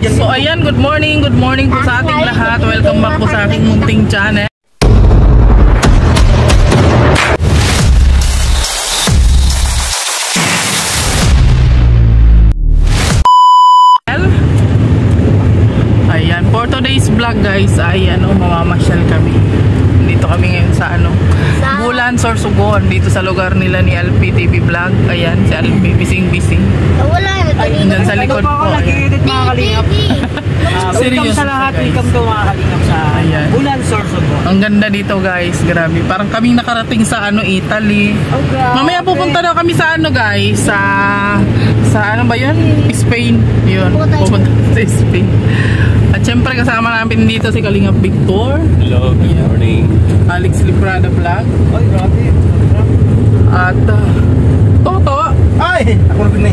So ayan, good morning po sa ating lahat. Welcome back po sa aking munting channel. Ayan, for today's vlog guys ay mamamasyal kami. Dito kami ngayon sa Bulan, Sorsogon, dito sa lugar nila ni LPTV Vlog. Ayan, si LP bising-bising. Diyan sa likod po. Nag-edit mga kalingap. Welcome sa lahat. Welcome to mga kalingap sa Bulan, Sorsogon. Ang ganda dito guys, grabe. Parang kaming nakarating sa Italy. Mamaya pupunta daw kami sa guys, sa ano ba yun? Spain. Yun, pupunta sa Spain. At syempre kasama namin dito si Kalingap Victor. Hello, good morning. Alex Liprada Vlog. Ay, grabe. At Toto. Ay, ako rin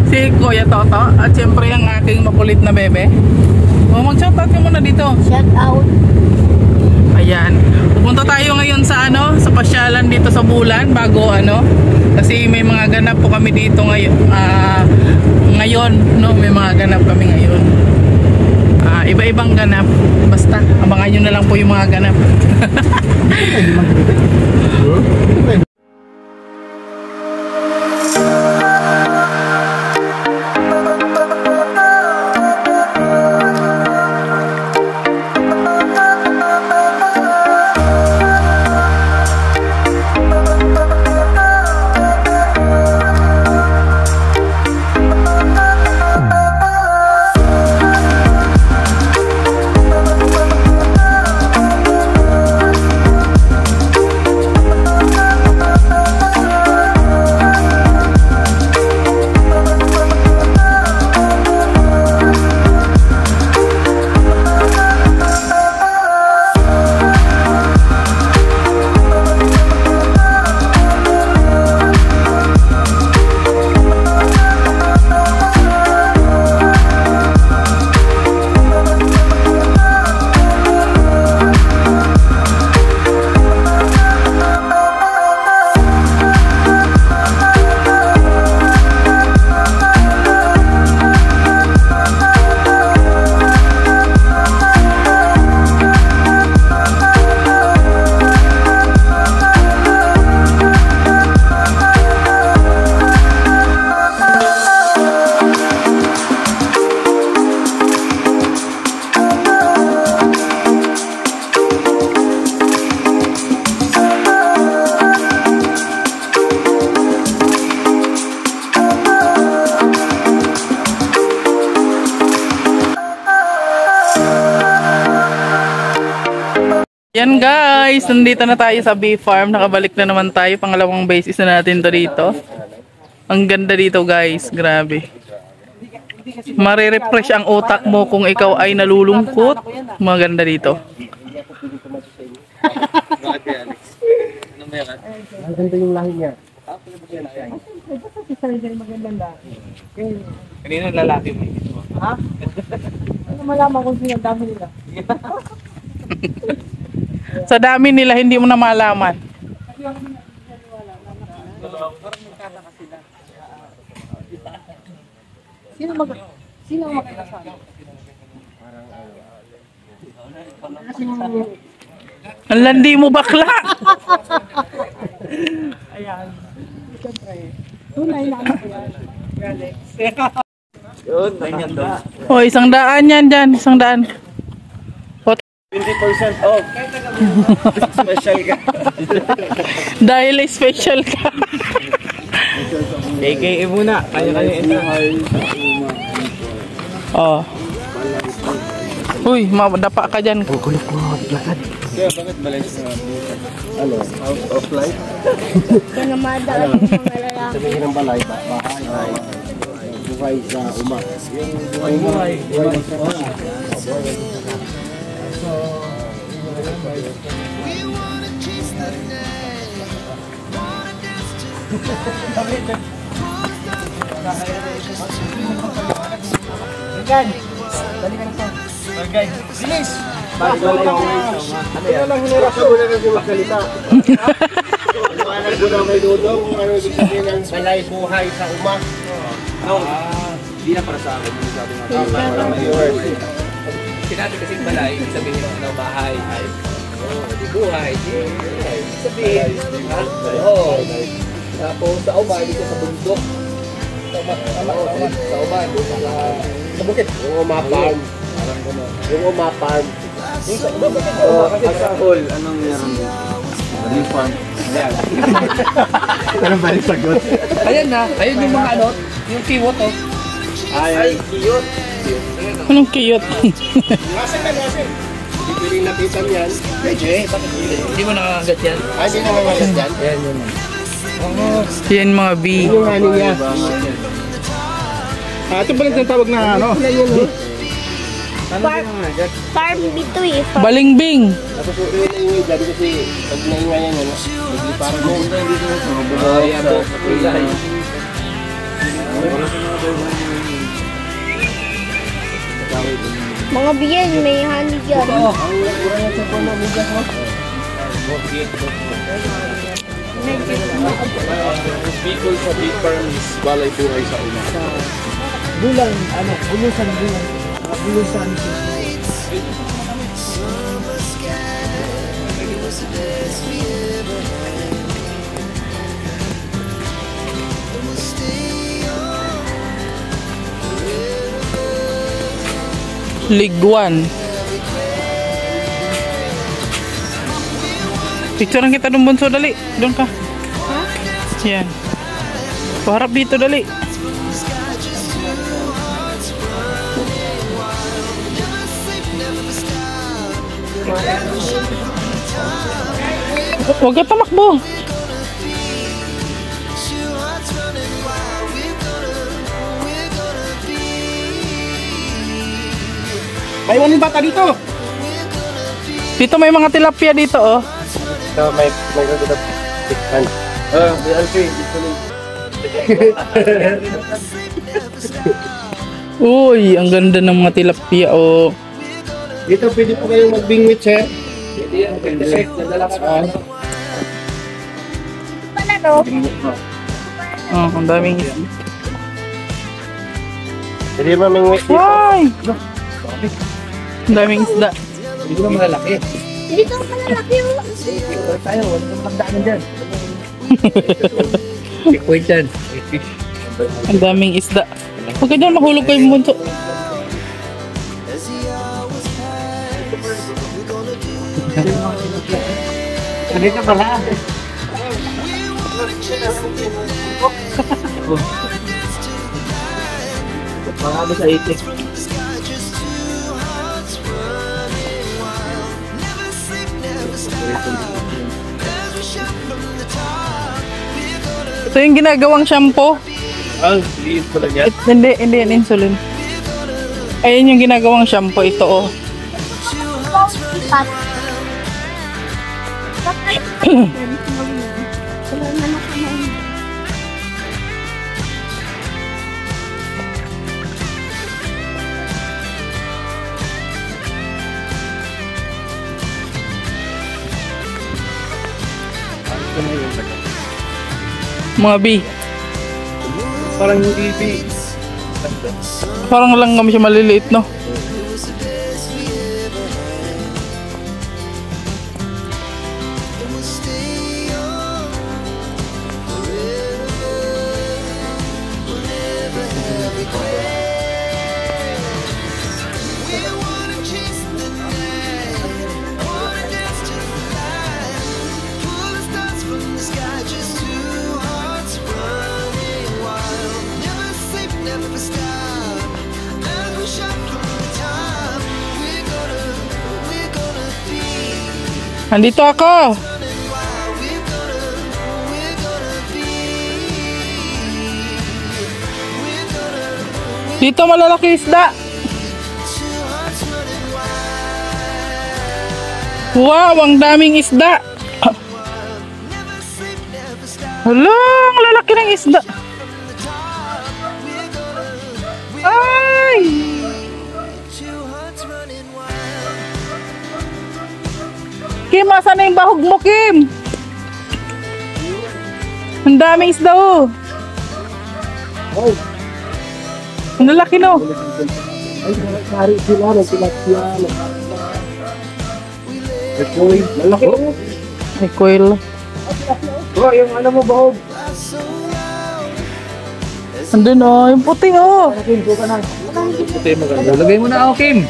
Si Kuya Toto. At syempre ang aking makulit na bebe. Mag-shoutout ka muna dito. Shout out. Ayan. Pupunta tayo ngayon sa sa pasyalan dito sa Bulan bago kasi may mga ganap po kami dito ngayon. May mga ganap kami ngayon. Iba-ibang ganap. Basta abangan nyo na lang po yung mga ganap. Yan guys, nandito na tayo sa bee farm. Nakabalik na naman tayo. Pangalawang basis na natin to dito. Ang ganda dito guys, grabe. Mare-refresh ang utak mo kung ikaw ay nalulungkot. Maganda dito. Ang ganda yung lahi niya. Kanina lalaki mo. Ha? Ano malaman kung sino ang dami nila? Sa dami nila, hindi mo na malaman. Sino ang magkakasama? Ang landi mo bakla! Ayan. Siyempre. Tunay na ano yan. Alex. Yun, ganyan doon. O, 100 yan dyan. 100. 20% off. Special ka. Dahil special ka. AKA muna. Kaya ito. Oh. Uy, madapa ka dyan. Kulok mo. Lakad. Kaya bakit balay sa out of life? Kaya madaan yung mga lalaki. Sabihin ng balay. Bahay. Buhay sa umak. Buhay. Dali ka na to. Guys, bilis! Ano lang hinirasyon mo na kasi magsalita. Ano na may dudong, ano ibig sabihin ng balay buhay sa umak. Hindi na para sa akin. Hindi sabi nga. Sinabi kasing balay, ibig sabihin ano, bahay. Di buhay. Ibig sabihin, oo. Tapos sa uman, dito sa bundok. Sa uman, sa bukit. Yung umapan. Yung umapan. Kasi sa hall, anong meron? Balik farm. Ayan. Anong balik sagot? Ayan na. Ayun yung mga ano, yung kiwot oh. Ay, kiwot. Anong cute? Hindi pwedeng napitan yan. Hindi mo nakakagat yan. Hindi naman magas yan. Ayan yun. Yan mga B. Yung hani niya. Ito pala yung tawag na ano? Farm dito eh. Balingbing. Tapos yung naingay dyan kasi pag naingay yan, ano, hindi parang mo. Ayan po. Mga biyan, may honey dyan. People sa big farms, balay buhay sa una. Bulan, ano, bulusan. Bulusan. League 1. Picturean kita dong bunso, dali. Doon ka. Yan. Paharap dito, dali. Huwag ka tamakbo. May walang bata dito! Dito may mga tilapia dito, oh. So, may gagawin tikman. May alpin. Uy, ang ganda ng mga tilapia, oh. Dito pwede po kayong magbingwit, sir. Hindi yan. Nadala ka na. Pala no? Oh, ang daming isda. Pwede mamingwit dito. Ay! Ang daming isda. Hindi ko na malalaki. Dito ang malalaki mo. Tayo, wala naman magdaanan dyan. Checkpoint yan. Ang daming isda. Huwag ka dyan, mahulog kayo bunso. Dito pala. Mga sa itik. Ito yung ginagawang shampoo. Liit pala yan. Hindi yan insulin. Ayun yung ginagawang shampoo, ito, oh. Ipat. Wala naman ako na yun. Mga B. Parang yung TV. Parang lang kami siya maliliit, no? Nandito ako. Dito malalaki isda. Wow, ang daming isda. Hala, ang lalaki ng isda. Ay! Kim, asan na yung bahog mo, Kim? Ang daming isda, oh. Ang lalaki no. Ay, sari sila, nagtilapia, nagkuy, lalaki mo. May coil. Bro, yung ano mo, bahog. Andun oh, yung puting oh. Puti maganda. Lagay mo na ako, Kim.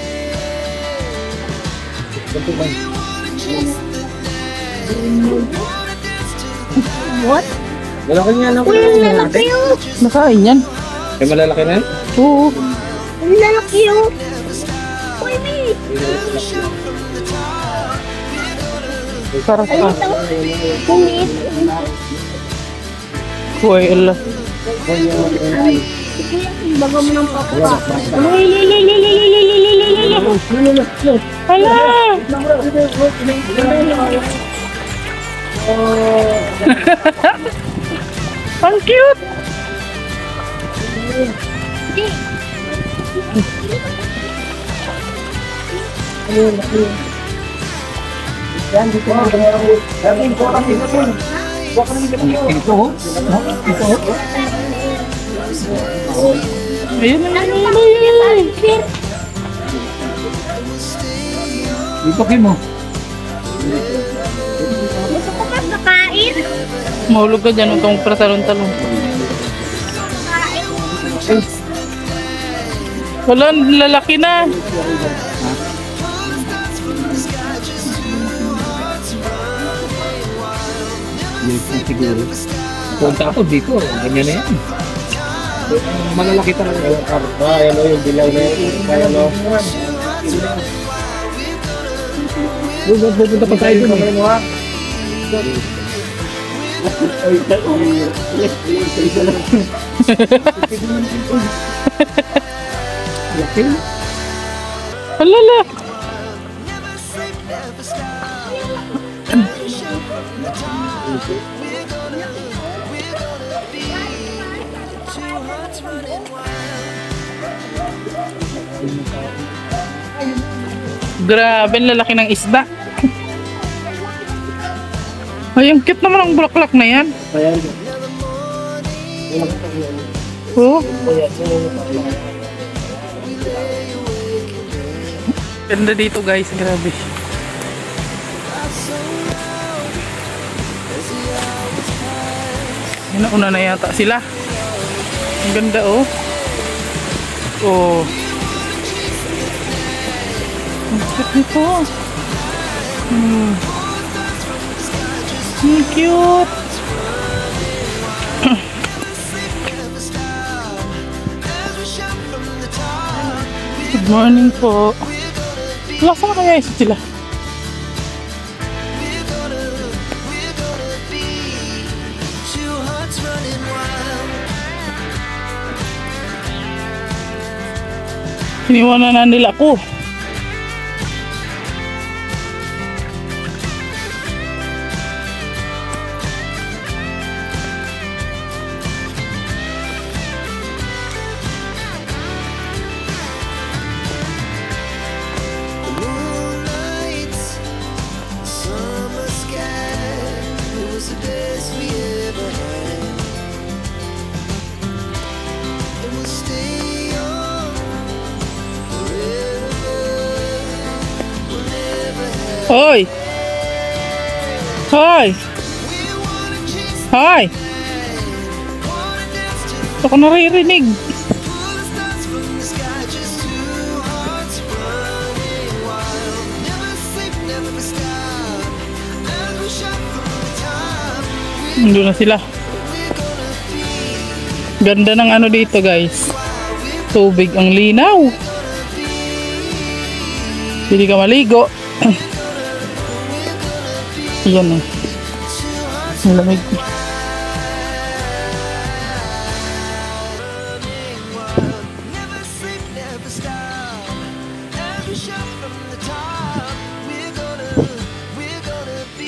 What? Lalaki niya lang. Uy, ang lalaki oh. Nakain yan. Ay, malalaki na yan? Oo. Ang lalaki oh. Uy, Mi. Sarap Ay, pa. ito. Kulit. Coil. Bago mo ng papa. Hala! Ang cute! Ito, oh. Ayun na yun. Dito, Kim, oh. Gusto ko mas nakain. Mahulog ka dyan itong pratalon-talon. Wala, lalaki na. Siguro. Punta ako dito. Ganyan na yan. Malalaki talaga. Ayan o, yung bilaw na yun. Ayan o. Pupunta pa tayo dun, eh. Alala. Grabe, ang lalaki ng isda. Ay, ang cute naman ang bulaklak na yan. Ayan. Oh. Ganda dito guys, grabe. Una na yata sila. Ang ganda oh. Oh. Ang cute nito. Ang cute. Good morning po. Lasa na kaya isa sila? Iniwanan na nila ako. Hoy! Hoy! Hoy! Ako naririnig. Nandun na sila. Ganda ng ano dito guys. Tubig ang linaw. Hindi ka maligo. Yan eh. Ang lamig.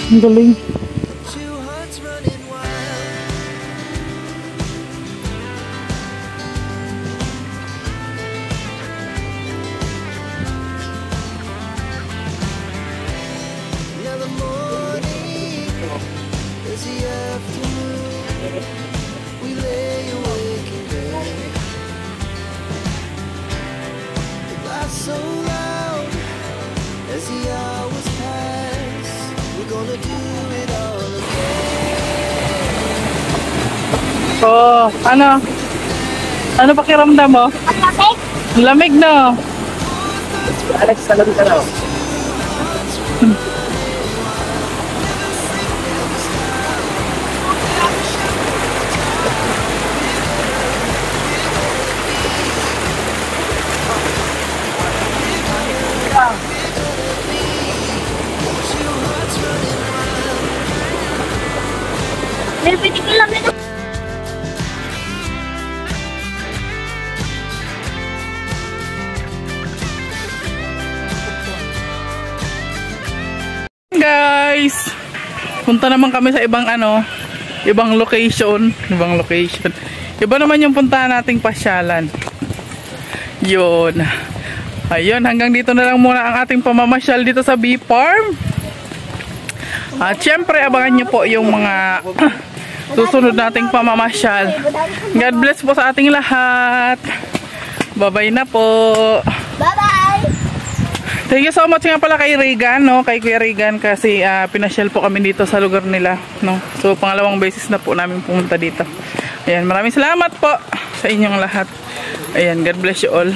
Ang galing. Oh, ano? Ano pakiramdam mo? Ang lamig. Lamig no? Alex, salam ka na. May pitigil lang ito. Guys, punta naman kami sa ibang ibang location. Iba naman yung puntahan nating pasyalan. Yun. Ayun, hanggang dito na lang muna ang ating pamamasyal dito sa Bee Farm. At syempre, abangan nyo po yung mga susunod nating pamamasyal. God bless po sa ating lahat. Bye-bye na po. Bye-bye. Thank you so much nga pala kay Regan, no? Kay Kuya Regan kasi pinasyal po kami dito sa lugar nila, no? So pangalawang beses na po namin pumunta dito. Ayan, maraming salamat po sa inyong lahat. Ayan, God bless you all.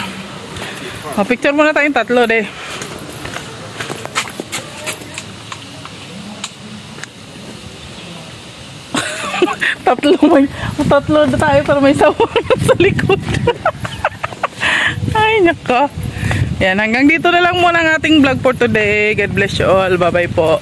Picture muna tayong tatlo, de. Tatlo na tayo pero may sawang sa likod. Ay, nako. Yan, hanggang dito na lang muna ang ating vlog for today. God bless you all. Bye-bye po.